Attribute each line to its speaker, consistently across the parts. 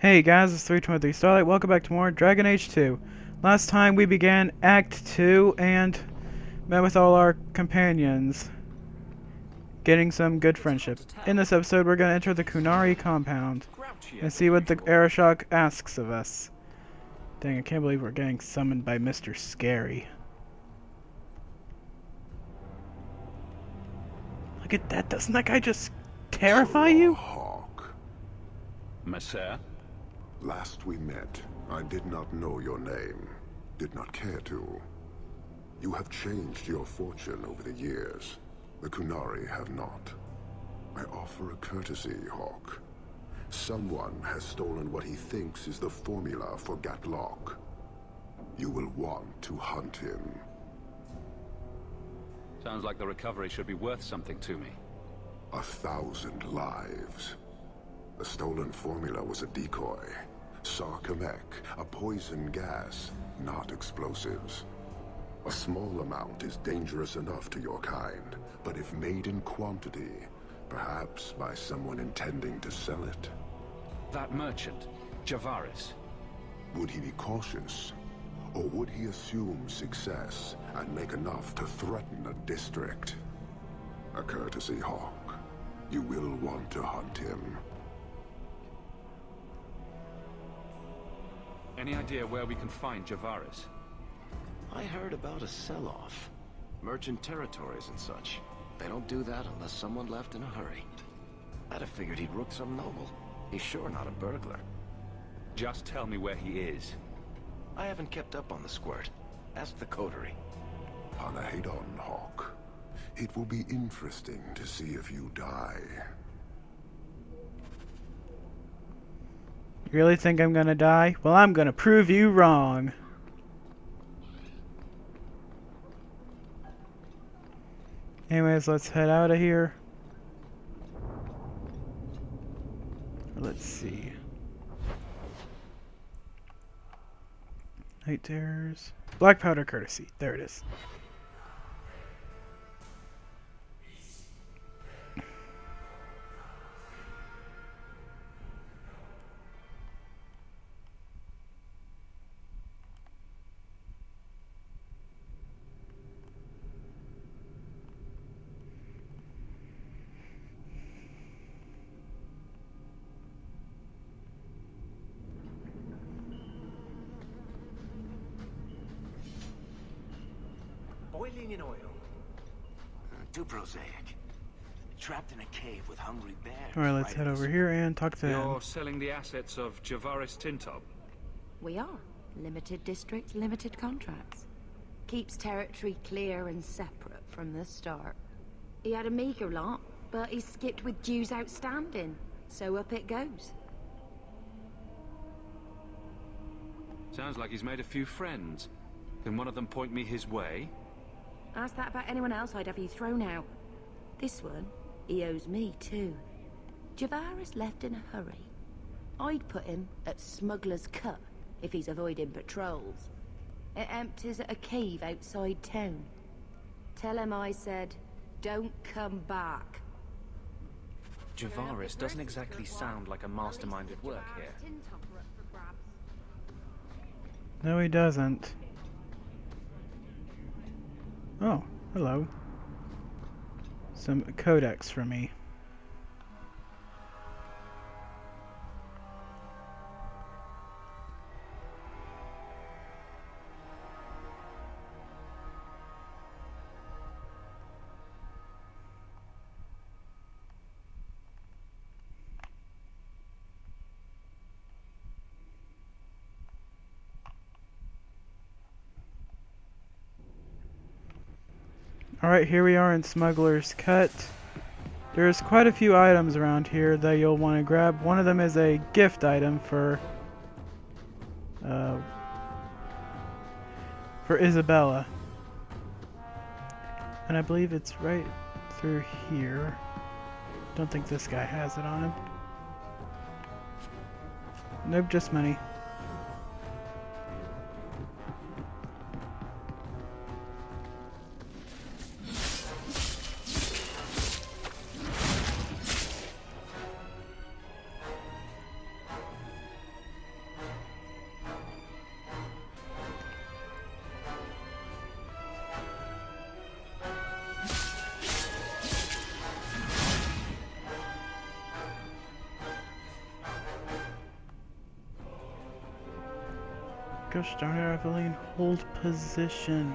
Speaker 1: Hey guys, it's 323 Starlight. Welcome back to more Dragon Age 2. Last time we began Act 2 and met with all our companions, getting some good friendship. In this episode, we're going to enter the Kunari compound and see what the Arashok asks of us. Dang, I can't believe we're getting summoned by Mr. Scary. Look at that, doesn't that guy just terrify you?
Speaker 2: Hawk.
Speaker 3: Monsieur?
Speaker 2: Last we met, I did not know your name. Did not care to. You have changed your fortune over the years. The Kunari have not. I offer a courtesy, Hawk. Someone has stolen what he thinks is the formula for Gatlok. You will want to hunt him.
Speaker 3: Sounds like the recovery should be worth something to me.
Speaker 2: 1,000 lives. The stolen formula was a decoy. Sarkamek, a poison gas, not explosives. A small amount is dangerous enough to your kind, but if made in quantity, perhaps by someone intending to sell it.
Speaker 3: That merchant, Javaris.
Speaker 2: Would he be cautious? Or would he assume success and make enough to threaten a district? A courtesy, Hawk. You will want to hunt him.
Speaker 3: Any idea where we can find Javaris?
Speaker 4: I heard about a sell-off. Merchant territories and such. They don't do that unless someone left in a hurry. I'd have figured he'd rook some noble. He's sure not a burglar.
Speaker 3: Just tell me where he is.
Speaker 4: I haven't kept up on the squirt. Ask the coterie.
Speaker 2: Panahedon, Hawk. It will be interesting to see if you die.
Speaker 1: You really think I'm gonna die? Well, I'm gonna prove you wrong. Anyways, let's head out of here. Let's see. Night terrors. Black powder courtesy. There it is.
Speaker 5: Boiling in oil.
Speaker 4: Too prosaic. Trapped in a cave with hungry bears.
Speaker 1: Alright, let's head over here and talk to him.
Speaker 3: You're selling the assets of Javaris Tintob.
Speaker 6: We are. Limited districts, limited contracts. Keeps territory clear and separate from the start. He had a meager lot, but he skipped with dues outstanding. So up it goes.
Speaker 3: Sounds like he's made a few friends. Can one of them point me his way?
Speaker 6: Ask that about anyone else, I'd have you thrown out. This one, he owes me too. Javaris left in a hurry. I'd put him at Smuggler's Cut if he's avoiding patrols. It empties at a cave outside town. Tell him I said, don't come back.
Speaker 5: Javaris doesn't exactly sound like a mastermind at work here.
Speaker 1: No, he doesn't. Oh, hello. Some codex for me. Alright, here we are in Smuggler's Cut. There's quite a few items around here that you'll want to grab. One of them is a gift item for Isabella. And I believe it's right through here. Don't think this guy has it on him. Nope, just money. Gosh darn it, Evelyn. Hold position.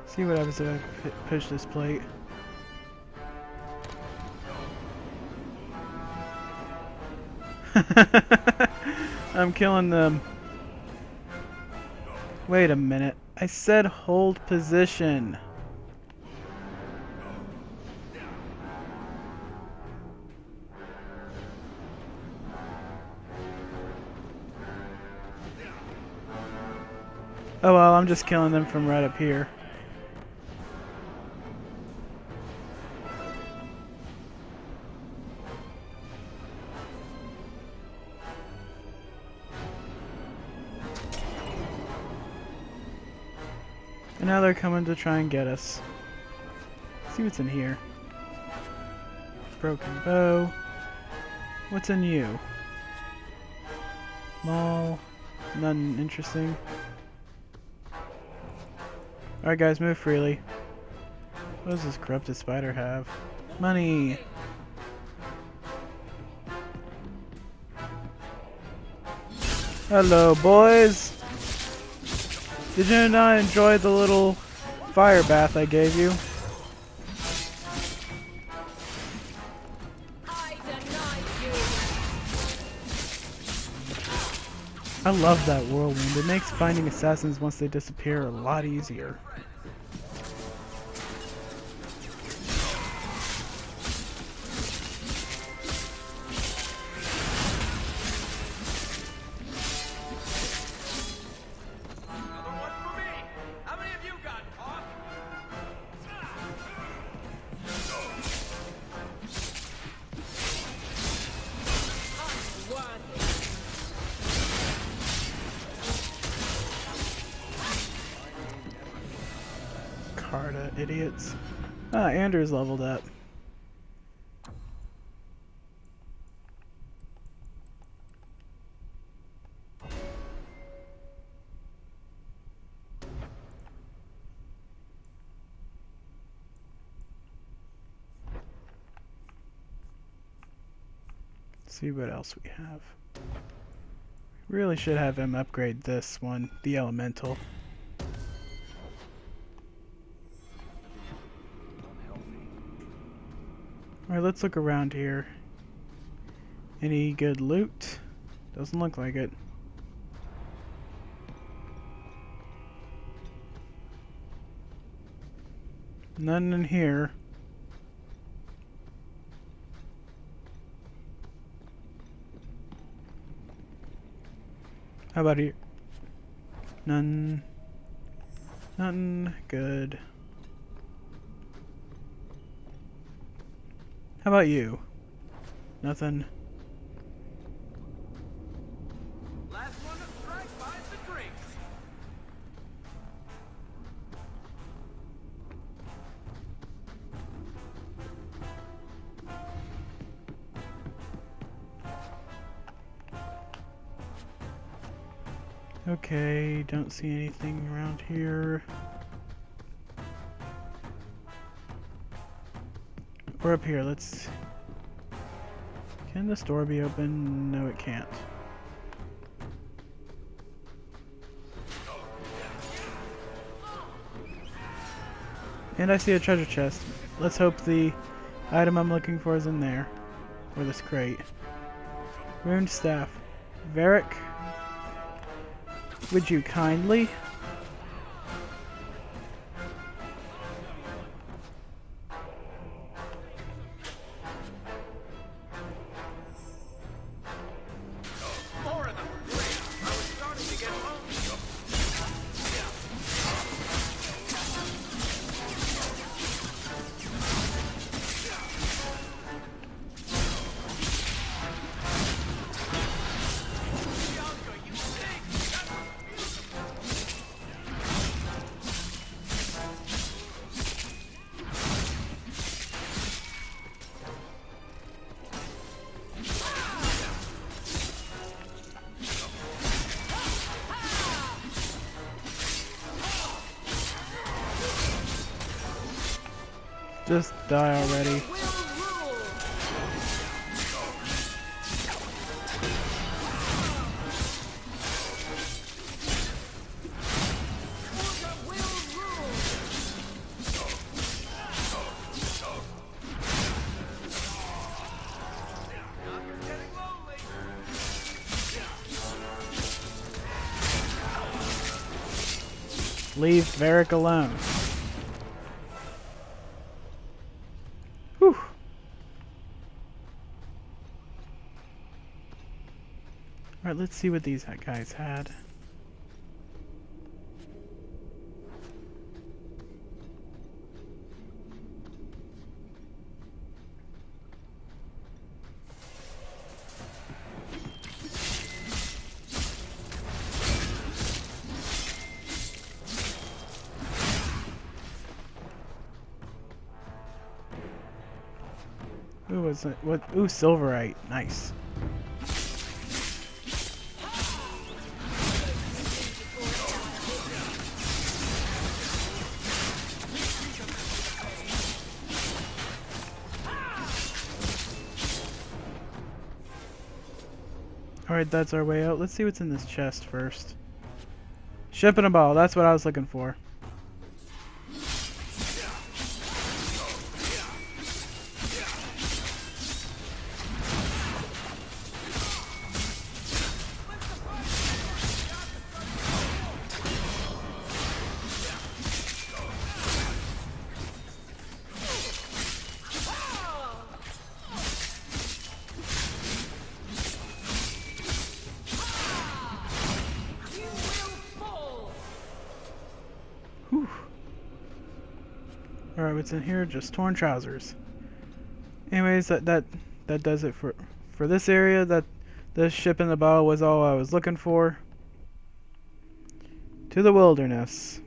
Speaker 1: See what happens if I push this plate. I'm killing them. Wait a minute. I said hold position. Oh well, I'm just killing them from right up here. And now they're coming to try and get us. Let's see what's in here. Broken bow. What's in you? Maul. None interesting. Alright guys, move freely. What does this corrupted spider have? Money! Hello boys! Did you not enjoy the little fire bath I gave you? I love that whirlwind. It makes finding assassins once they disappear a lot easier. Carta idiots. Ah, Andrew's leveled up. Let's see what else we have. Really should have him upgrade this one, the elemental. Alright, let's look around here. Any good loot? Doesn't look like it. None in here. How about here? None. Nothing good. How about you? Nothing.
Speaker 5: Last one to strike buys the drinks.
Speaker 1: Okay, don't see anything around here. Or up here, let's... Can this door be open? No, it can't. And I see a treasure chest. Let's hope the item I'm looking for is in there. Or this crate. Runed staff. Varric, would you kindly?
Speaker 5: More of them. Great. I was starting to get home. Bianca, you stink.
Speaker 1: Just die already. Leave Varric alone. Whew. Alright, let's see what these guys had. Ooh, what's it? What? Ooh, silverite. Nice. Alright, that's our way out. Let's see what's in this chest first. Ship and a ball. That's what I was looking for. Alright, what's in here? Just torn trousers. Anyways, that does it for this area. That this ship in the bow was all I was looking for. To the wilderness.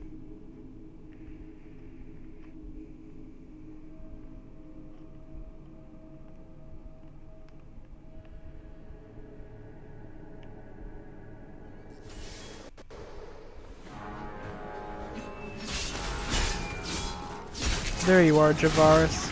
Speaker 1: There you are, Javaris.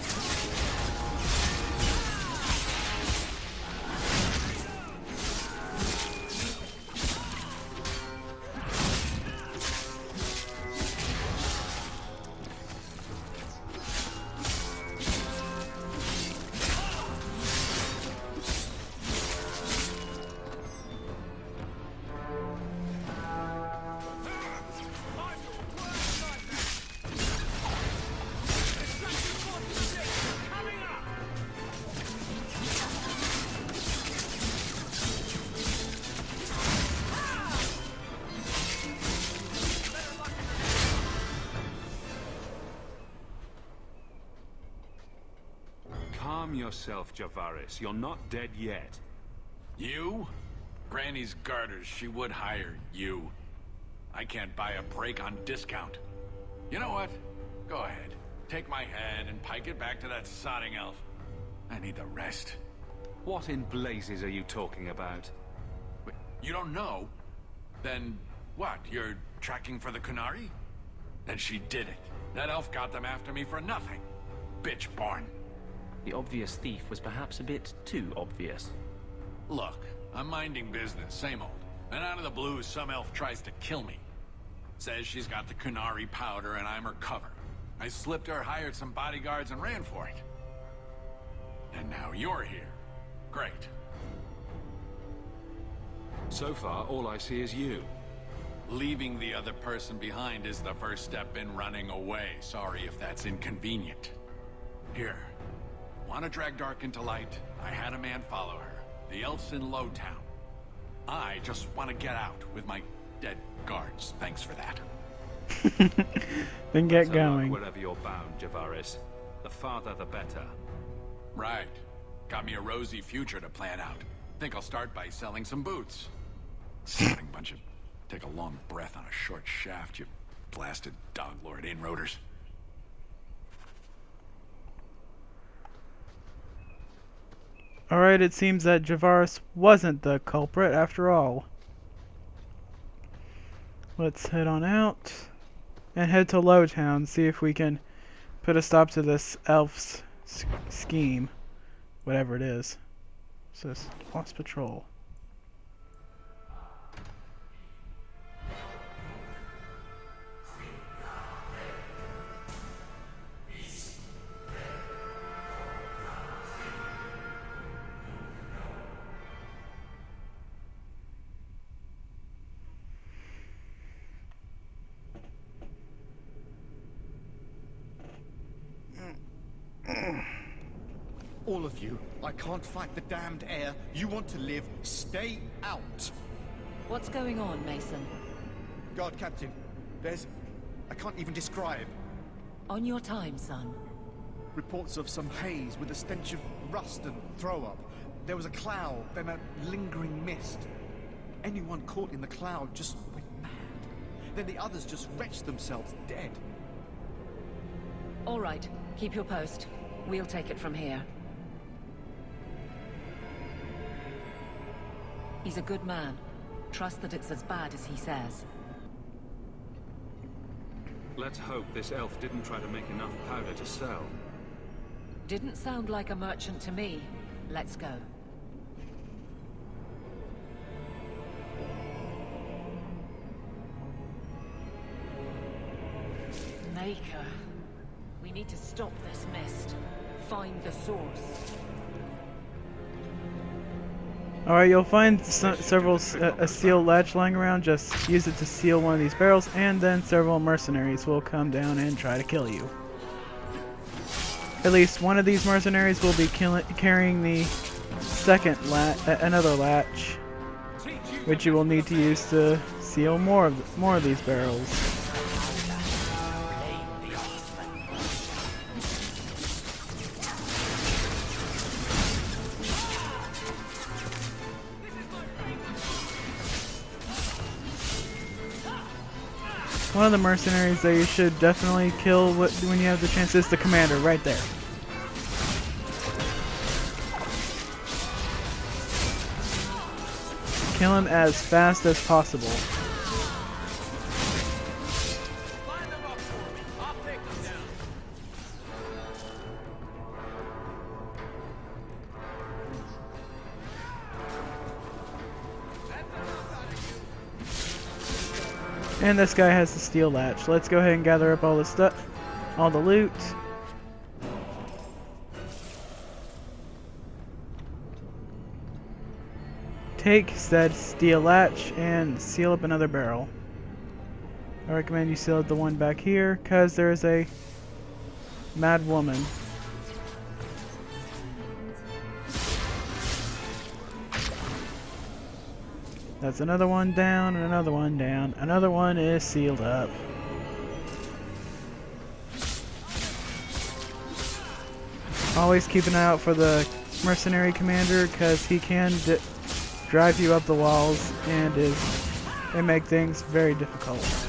Speaker 3: Calm yourself, Javaris. You're not dead yet.
Speaker 5: You? Granny's garters, she would hire you. I can't buy a break on discount. You know what? Go ahead. Take my head and pike it back to that sodding elf. I need the rest.
Speaker 3: What in blazes are you talking about?
Speaker 5: Wait, you don't know? Then, what? You're tracking for the Kunari? Then she did it. That elf got them after me for nothing. Bitch born.
Speaker 7: The obvious thief was perhaps a bit too obvious.
Speaker 5: Look, I'm minding business, same old. And out of the blue, some elf tries to kill me. Says she's got the Kunari powder and I'm her cover. I slipped her, hired some bodyguards, and ran for it. And now you're here. Great.
Speaker 3: So far, all I see is you.
Speaker 5: Leaving the other person behind is the first step in running away. Sorry if that's inconvenient. Here. Want to drag Dark into light? I had a man follow her. The elf's in Lowtown. I just want to get out with my dead guards. Thanks for that.
Speaker 1: Then get
Speaker 3: So
Speaker 1: going.
Speaker 3: wherever you're bound, Javaris. The farther, the better.
Speaker 5: Right. Got me a rosy future to plan out. Think I'll start by selling some boots. Something bunch of... Take a long breath on a short shaft, you blasted dog lord inroaders.
Speaker 1: Alright, it seems that Javaris wasn't the culprit after all. Let's head on out and head to Lowtown, see if we can put a stop to this elf's scheme, whatever it is. What's this? Lost patrol.
Speaker 8: All of you, I can't fight the damned air. You want to live, stay out.
Speaker 9: What's going on, Mason?
Speaker 8: Guard Captain, I can't even describe.
Speaker 9: On your time, son.
Speaker 8: Reports of some haze with a stench of rust and throw-up. There was a cloud, then a lingering mist. Anyone caught in the cloud just went mad. Then the others just wretched themselves dead.
Speaker 9: All right, keep your post. We'll take it from here. He's a good man. Trust that it's as bad as he says.
Speaker 3: Let's hope this elf didn't try to make enough powder to sell.
Speaker 9: Didn't sound like a merchant to me. Let's go. Maker. We need to stop this mist. Find the source.
Speaker 1: Alright, you'll find several a steel latch lying around. Just use it to seal one of these barrels, and then several mercenaries will come down and try to kill you. At least one of these mercenaries will be carrying the second another latch, which you will need to use to seal more of these barrels. One of the mercenaries that you should definitely kill when you have the chance is the commander, right there. Kill him as fast as possible. And this guy has the steel latch. Let's go ahead and gather up all the stuff, all the loot. Take said steel latch and seal up another barrel. I recommend you seal up the one back here, because there is a mad woman. That's another one down, and another one down. Another one is sealed up. Always keep an eye out for the mercenary commander, because he can drive you up the walls and make things very difficult.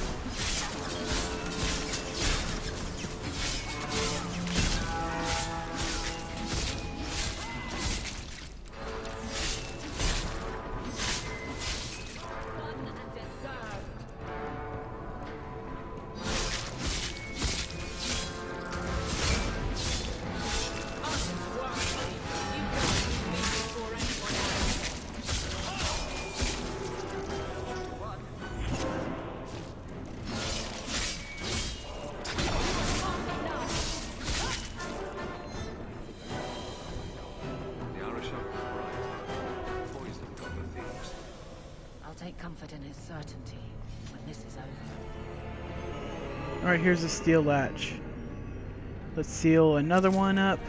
Speaker 9: Take comfort in his certainty when this is over.
Speaker 1: Alright, here's the steel latch. Let's seal another one up.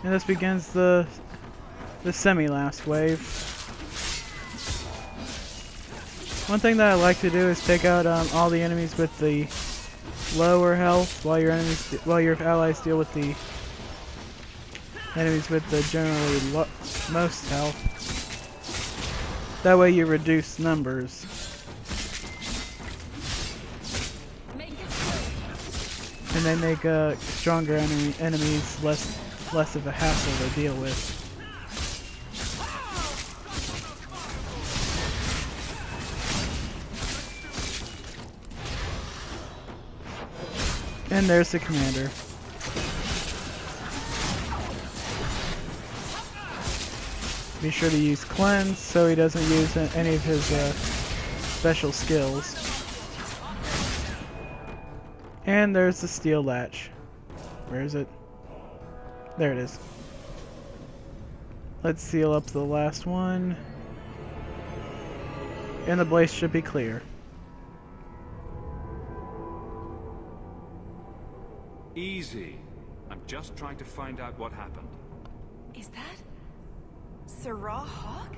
Speaker 1: And this begins the semi-last wave. One thing that I like to do is take out all the enemies with the lower health, while your allies deal with the enemies with the generally most health. That way you reduce numbers. And they make stronger enemies less of a hassle to deal with. And there's the commander. Be sure to use cleanse so he doesn't use any of his special skills. And there's the steel latch. Where is it? There it is. Let's seal up the last one. And the blaze should be clear.
Speaker 3: Easy. I'm just trying to find out what happened.
Speaker 10: Is that Sirrah Hawk?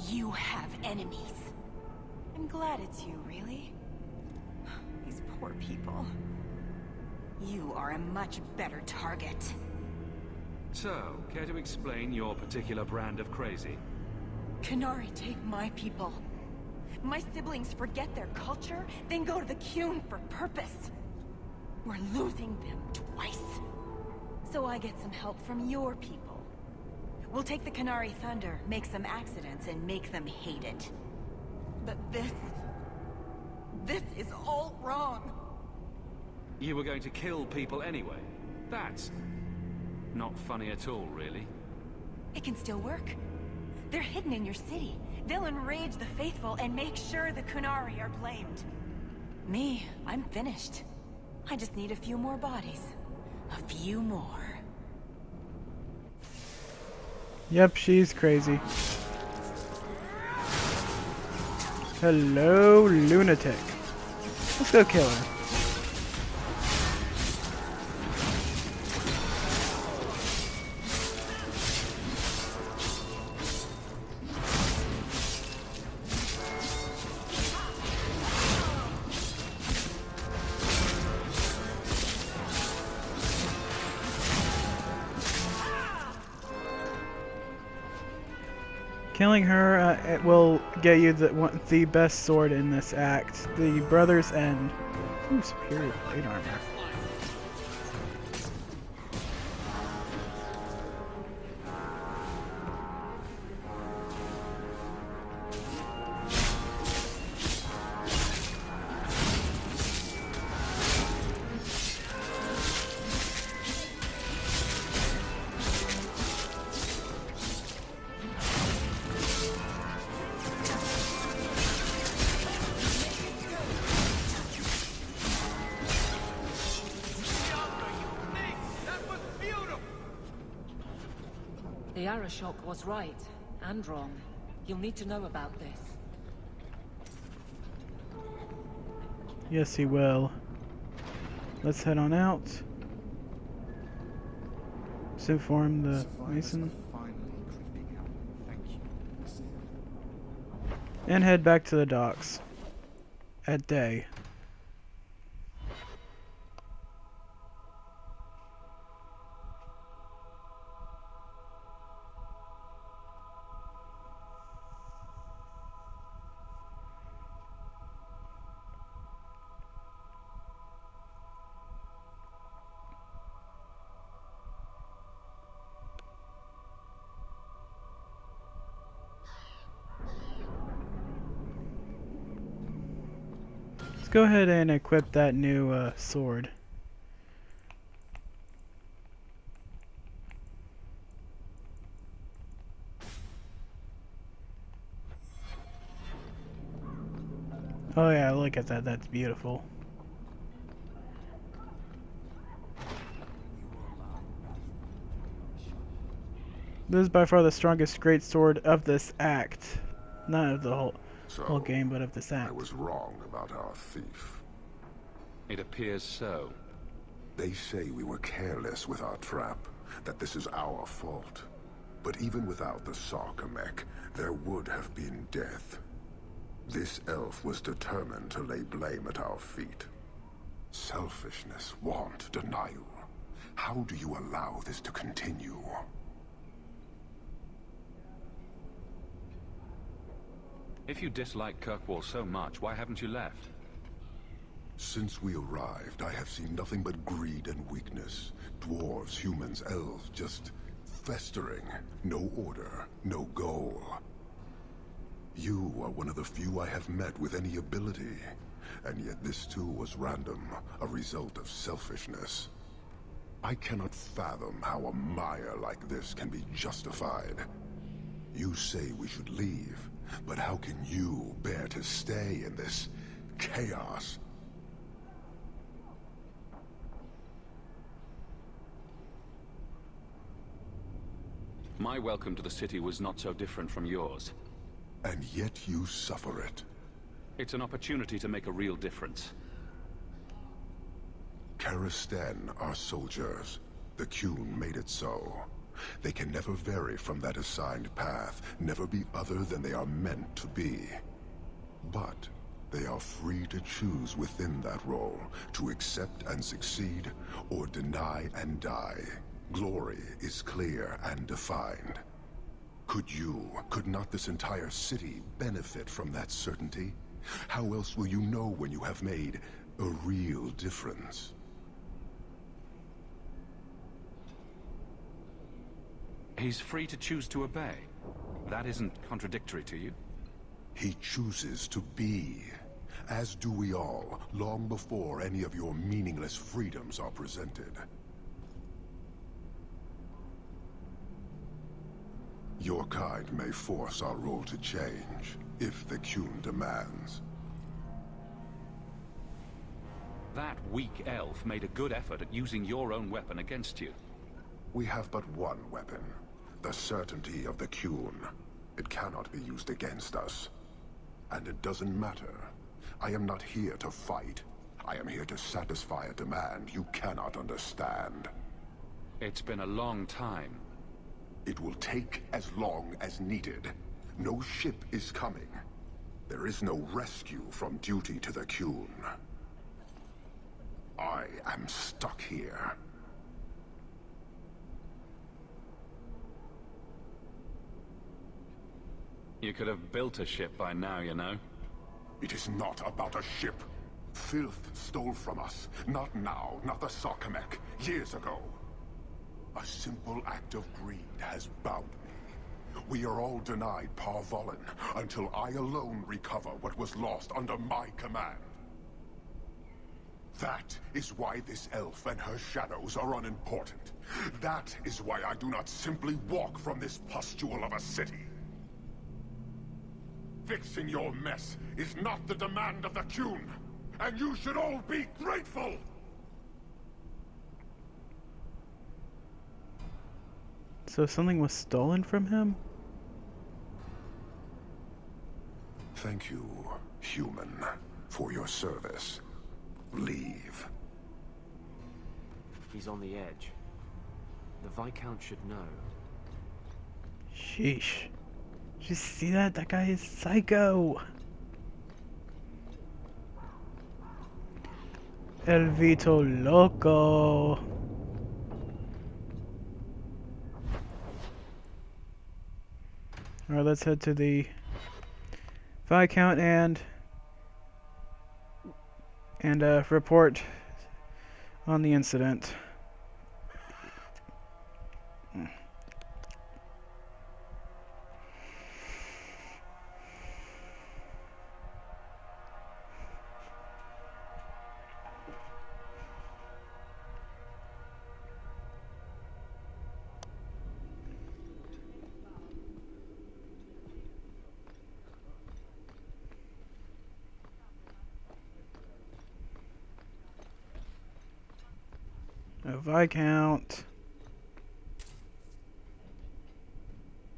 Speaker 10: You have enemies. I'm glad it's you, really. These poor people. You are a much better target.
Speaker 3: So, care to explain your particular brand of crazy?
Speaker 10: Qunari take my people. My siblings forget their culture, then go to the Qun for purpose. We're losing them twice. So I get some help from your people. We'll take the Qunari Thunder, make some accidents, and make them hate it. But this is all wrong.
Speaker 3: You were going to kill people anyway. That's not funny at all, really.
Speaker 10: It can still work. They're hidden in your city. They'll enrage the faithful and make sure the Qunari are blamed. Me, I'm finished. I just need a few more bodies. A few more.
Speaker 1: Yep, she's crazy. Hello, lunatic. Let's go kill her. Killing her it will get you the best sword in this act, the Brother's End. Ooh, superior plate armor.
Speaker 9: The Arashok was right, and wrong. You'll need to know about this.
Speaker 1: Yes, he will. Let's head on out. Let's inform the Mason. And head back to the docks. At day. Let's go ahead and equip that new sword. Oh yeah, look at that, that's beautiful. This is by far the strongest greatsword of this act. Not of the whole game, but of this act.
Speaker 2: I was wrong about our thief.
Speaker 3: It appears so.
Speaker 2: They say we were careless with our trap, that this is our fault. But even without the Sarkamek, there would have been death. This elf was determined to lay blame at our feet. Selfishness, want, denial. How do you allow this to continue?
Speaker 3: If you dislike Kirkwall so much, why haven't you left?
Speaker 2: Since we arrived, I have seen nothing but greed and weakness. Dwarves, humans, elves, just festering. No order, no goal. You are one of the few I have met with any ability. and yet this too was random, a result of selfishness. I cannot fathom how a mire like this can be justified. You say we should leave, but how can you bear to stay in this chaos?
Speaker 3: My welcome to the city was not so different from yours.
Speaker 2: And yet you suffer it.
Speaker 3: It's an opportunity to make a real difference.
Speaker 2: Karisten are soldiers. The Qun made it so. They can never vary from that assigned path, never be other than they are meant to be. But they are free to choose within that role, to accept and succeed, or deny and die. Glory is clear and defined. Could not this entire city benefit from that certainty? How else will you know when you have made a real difference?
Speaker 3: He's free to choose to obey. That isn't contradictory to you?
Speaker 2: He chooses to be, as do we all, long before any of your meaningless freedoms are presented. Your kind may force our role to change, if the Qun demands.
Speaker 3: That weak elf made a good effort at using your own weapon against you.
Speaker 2: We have but one weapon, the certainty of the Qun. It cannot be used against us. And it doesn't matter. I am not here to fight. I am here to satisfy a demand you cannot understand.
Speaker 3: It's been a long time.
Speaker 2: It will take as long as needed. No ship is coming. There is no rescue from duty to the Qun. I am stuck here.
Speaker 3: You could have built a ship by now, you know.
Speaker 2: It is not about a ship. Filth stole from us. Not now, not the Sarkamek. Years ago. A simple act of greed has bound me. We are all denied Parvolin until I alone recover what was lost under my command. That is why this elf and her shadows are unimportant. That is why I do not simply walk from this pustule of a city. Fixing your mess is not the demand of the Qun, and you should all be grateful!
Speaker 1: So something was stolen from him?
Speaker 2: Thank you, human, for your service. Leave.
Speaker 7: He's on the edge. The Viscount should know.
Speaker 1: Sheesh. Did you see that? That guy is psycho. El Vito Loco. Alright, let's head to the Viscount and report on the incident. A Viscount.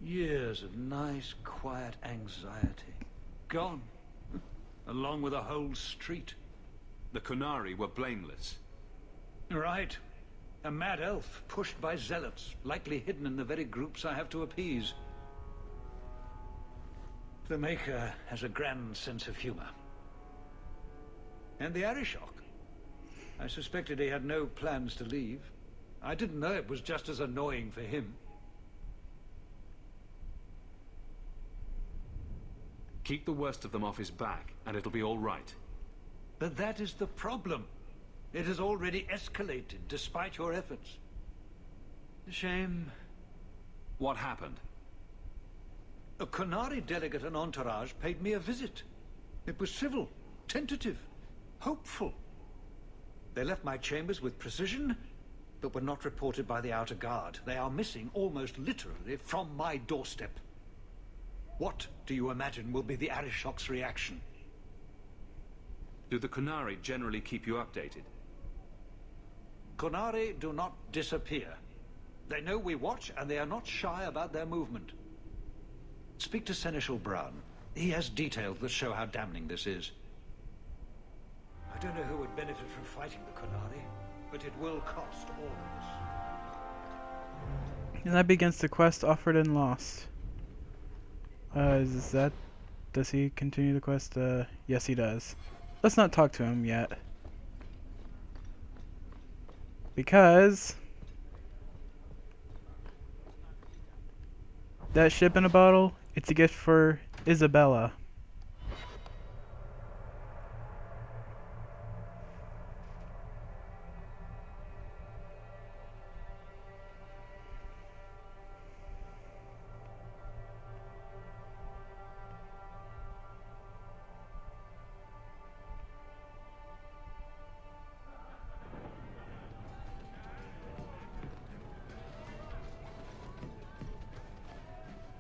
Speaker 11: Years of nice, quiet anxiety. Gone. Along with a whole street.
Speaker 3: The Qunari were blameless.
Speaker 11: Right. A mad elf, pushed by zealots, likely hidden in the very groups I have to appease. The Maker has a grand sense of humor. And the Arishok. I suspected he had no plans to leave. I didn't know it was just as annoying for him.
Speaker 3: Keep the worst of them off his back, and it'll be all right.
Speaker 11: But that is the problem. It has already escalated, despite your efforts. A shame.
Speaker 3: What happened?
Speaker 11: A Qunari delegate and entourage paid me a visit. It was civil, tentative. hopeful. They left my chambers with precision, but were not reported by the outer guard. They are missing almost literally from my doorstep. What do you imagine will be the Arishok's reaction?
Speaker 3: Do the Kunari generally keep you updated?
Speaker 11: Kunari do not disappear. They know we watch, and they are not shy about their movement. Speak to Seneschal Brown. He has details that show how damning this is. I don't know who would benefit from fighting the Kunari, but it will cost all of us.
Speaker 1: And that begins the quest offered and lost. Does he continue the quest? Yes he does. Let's not talk to him yet. Because that ship in a bottle, it's a gift for Isabella.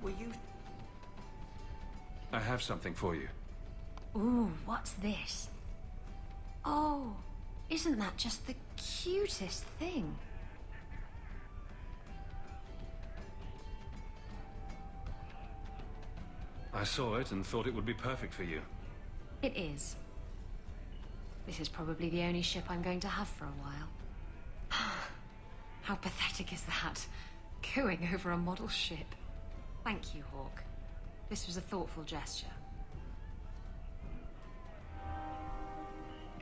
Speaker 9: Were you...
Speaker 3: I have something for you.
Speaker 12: Ooh, what's this? Oh, isn't that just the cutest thing?
Speaker 3: I saw it and thought it would be perfect for you.
Speaker 12: It is. This is probably the only ship I'm going to have for a while. How pathetic is that? Cooing over a model ship. Thank you, Hawk. This was a thoughtful gesture.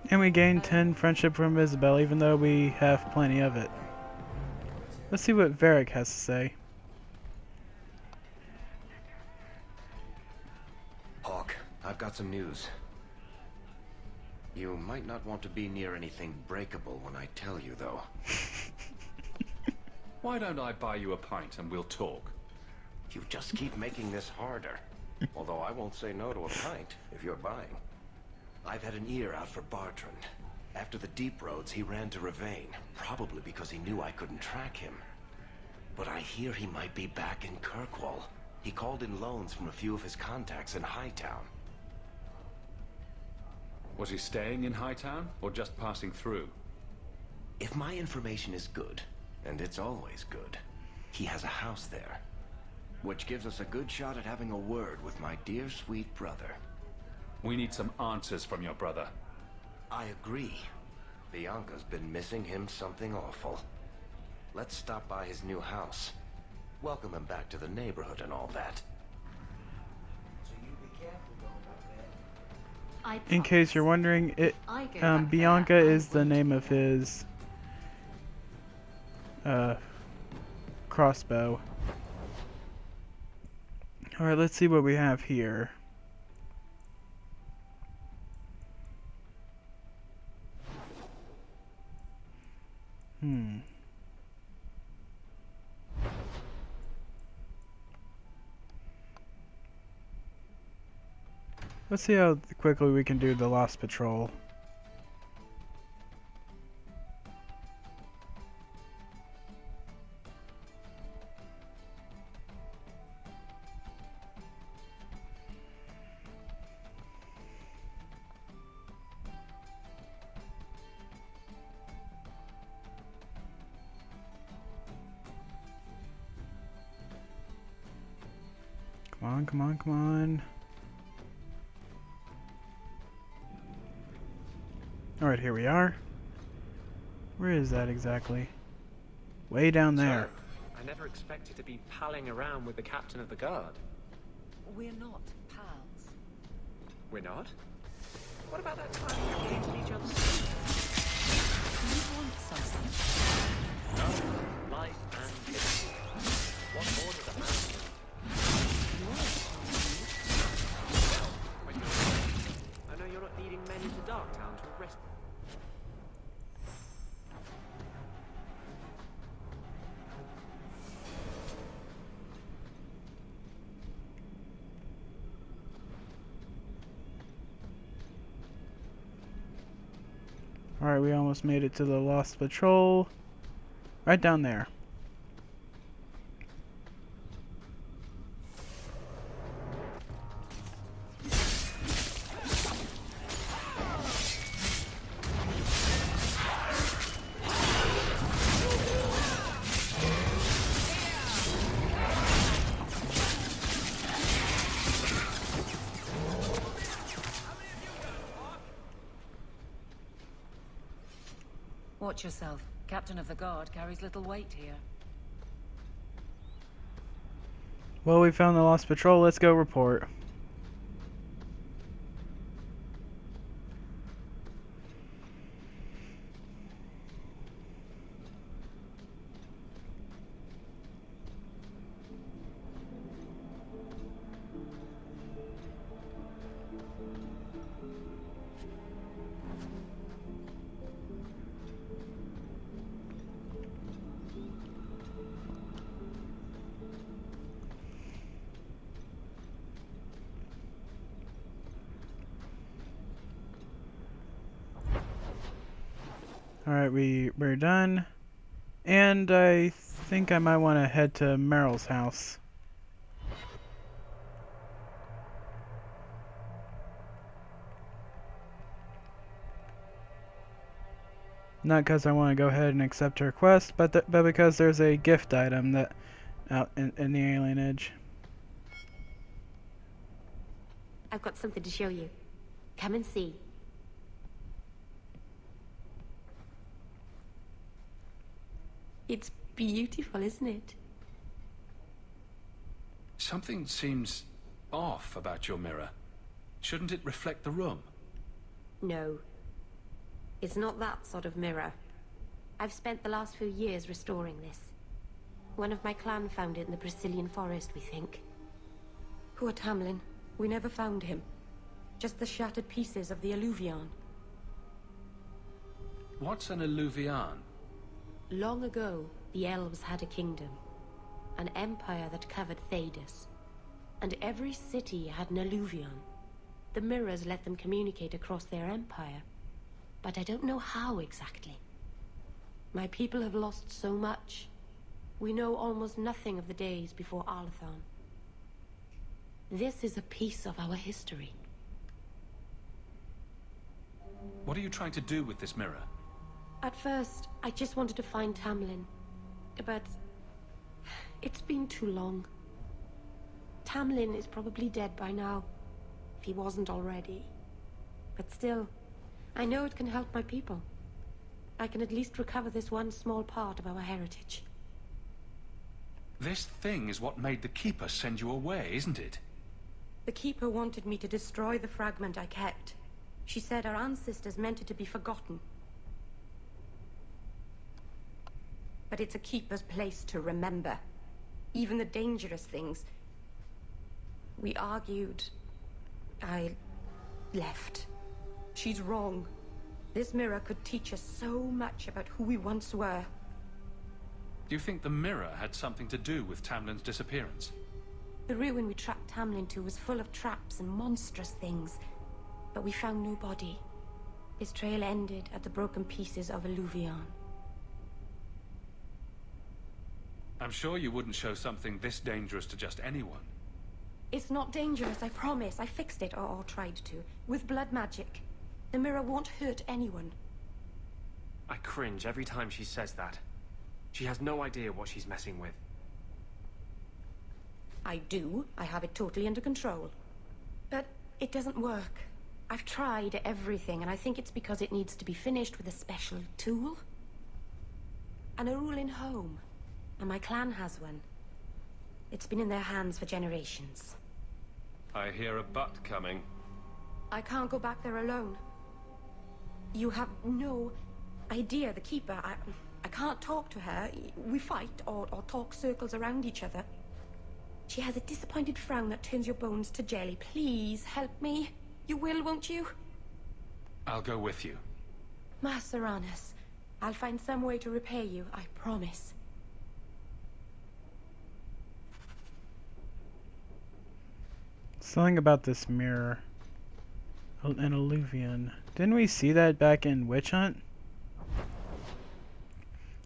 Speaker 1: And we gained 10 friendship from Isabel, even though we have plenty of it. Let's see what Varric has to say.
Speaker 4: Hawk, I've got some news. You might not want to be near anything breakable when I tell you, though.
Speaker 3: Why don't I buy you a pint and we'll talk?
Speaker 4: You just keep making this harder. Although I won't say no to a pint if you're buying. I've had an ear out for Bartrand. After the Deep Roads, he ran to Ravane, probably because he knew I couldn't track him. But I hear he might be back in Kirkwall. He called in loans from a few of his contacts in Hightown.
Speaker 3: Was he staying in Hightown or just passing through?
Speaker 4: If my information is good, and it's always good, he has a house there. Which gives us a good shot at having a word with my dear sweet brother.
Speaker 3: We need some answers from your brother.
Speaker 4: I agree. Bianca's been missing him something awful. Let's stop by his new house. Welcome him back to the neighborhood and all that.
Speaker 11: So you be careful going up there.
Speaker 1: In case you're wondering, Bianca is the name of his crossbow. Alright, let's see what we have here. Let's see how quickly we can do the Lost Patrol. Come on, come on, come on. Alright, here we are. Where is that exactly? Way down there.
Speaker 13: So, I never expected to be palling around with the captain of the guard.
Speaker 9: We're not pals.
Speaker 13: We're not? What about that time we hated each other?
Speaker 9: Do you want something?
Speaker 13: No. Life and liberty. What more does a man need? When you're right. I know you're not leading men into Darktown to arrest them.
Speaker 1: Alright, we almost made it to the Lost Patrol. Right down there.
Speaker 9: Watch yourself. Captain of the Guard carries little weight here.
Speaker 1: Well, we found the Lost Patrol. Let's go report. Alright, we're done. And I think I might want to head to Meryl's house. Not because I want to go ahead and accept her quest, but because there's a gift item that out in the Alien Edge.
Speaker 6: I've got something to show you. Come and see. It's beautiful, isn't it?
Speaker 3: Something seems off about your mirror. Shouldn't it reflect the room?
Speaker 6: No. It's not that sort of mirror. I've spent the last few years restoring this. One of my clan found it in the Brazilian forest, we think.
Speaker 10: Poor Tamlin. We never found him. Just the shattered pieces of the Alluvion.
Speaker 3: What's an Alluvion?
Speaker 6: Long ago, the elves had a kingdom. An empire that covered Thedas. And every city had an Alluvion. The mirrors let them communicate across their empire. But I don't know how exactly. My people have lost so much. We know almost nothing of the days before Arthon. This is a piece of our history.
Speaker 3: What are you trying to do with this mirror?
Speaker 6: At first, I just wanted to find Tamlin. But it's been too long. Tamlin is probably dead by now, if he wasn't already. But still, I know it can help my people. I can at least recover this one small part of our heritage.
Speaker 3: This thing is what made the Keeper send you away, isn't it?
Speaker 10: The Keeper wanted me to destroy the fragment I kept. She said our ancestors meant it to be forgotten. But it's a Keeper's place to remember. Even the dangerous things. We argued. I left. She's wrong. This mirror could teach us so much about who we once were.
Speaker 3: Do you think the mirror had something to do with Tamlin's disappearance?
Speaker 10: The ruin we tracked Tamlin to was full of traps and monstrous things. But we found no body. His trail ended at the broken pieces of Alluvion.
Speaker 3: I'm sure you wouldn't show something this dangerous to just anyone.
Speaker 10: It's not dangerous, I promise. I fixed it, or tried to, with blood magic. The mirror won't hurt anyone.
Speaker 13: I cringe every time she says that. She has no idea what she's messing with.
Speaker 10: I do. I have it totally under control. But it doesn't work. I've tried everything, and I think it's because it needs to be finished with a special tool. An Arulin home. And my clan has one. It's been in their hands for generations.
Speaker 3: I hear a butt coming.
Speaker 10: I can't go back there alone. You have no idea, the Keeper. I can't talk to her. We fight or talk circles around each other. She has a disappointed frown that turns your bones to jelly. Please, help me. You will, won't you?
Speaker 3: I'll go with you.
Speaker 10: Maceranus, I'll find some way to repay you, I promise.
Speaker 1: Something about this mirror. An Alluvion. Didn't we see that back in Witch Hunt?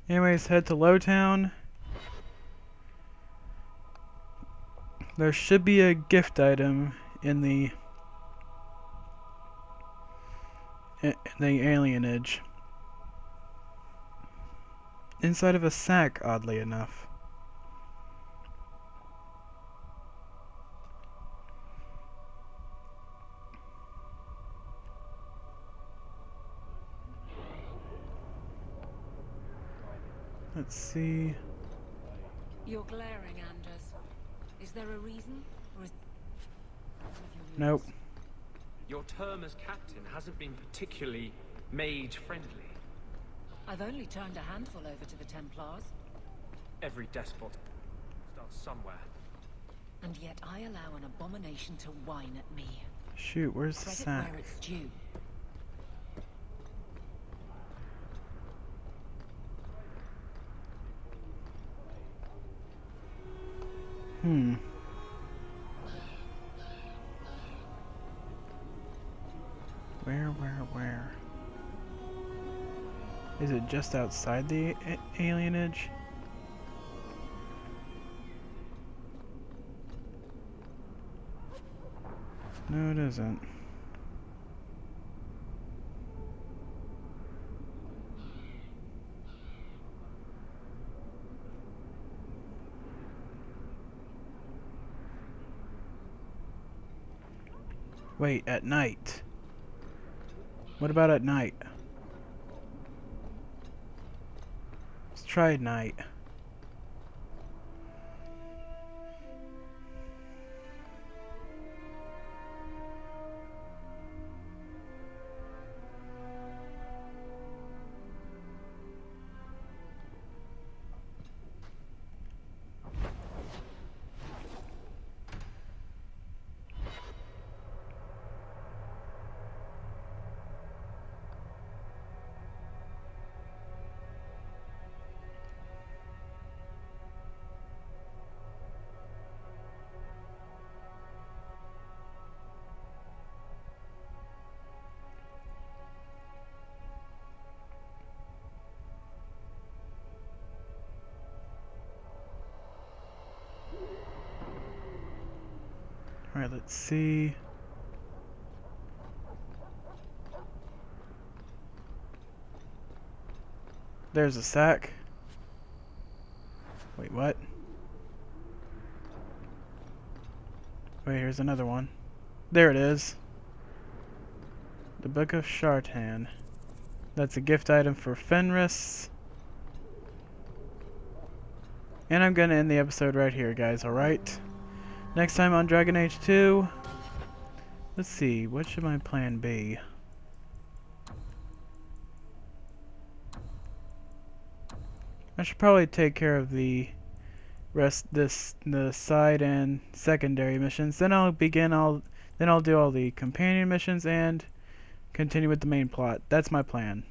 Speaker 1: Anyways, head to Lowtown. There should be a gift item in the alienage. Inside of a sack, oddly enough. Let's see.
Speaker 9: You're glaring, Anders. Is there a reason? Or is...
Speaker 1: Nope.
Speaker 13: Your term as captain hasn't been particularly mage-friendly.
Speaker 9: I've only turned a handful over to the Templars.
Speaker 13: Every despot starts somewhere.
Speaker 9: And yet I allow an abomination to whine at me.
Speaker 1: Shoot, where's the
Speaker 9: Credit
Speaker 1: sack?
Speaker 9: where it's due.
Speaker 1: Where? Is it just outside the alienage? No, it isn't. Wait, at night. What about at night? Let's try at night. Alright, let's see. There's a sack. Wait, what? Wait, here's another one. There it is. The Book of Shartan. That's a gift item for Fenris. And I'm gonna end the episode right here, guys, alright? Next time on Dragon Age 2. Let's see, what should my plan be? I should probably take care of the the side and secondary missions. Then I'll do all the companion missions and continue with the main plot. That's my plan.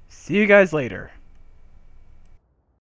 Speaker 1: See you guys later.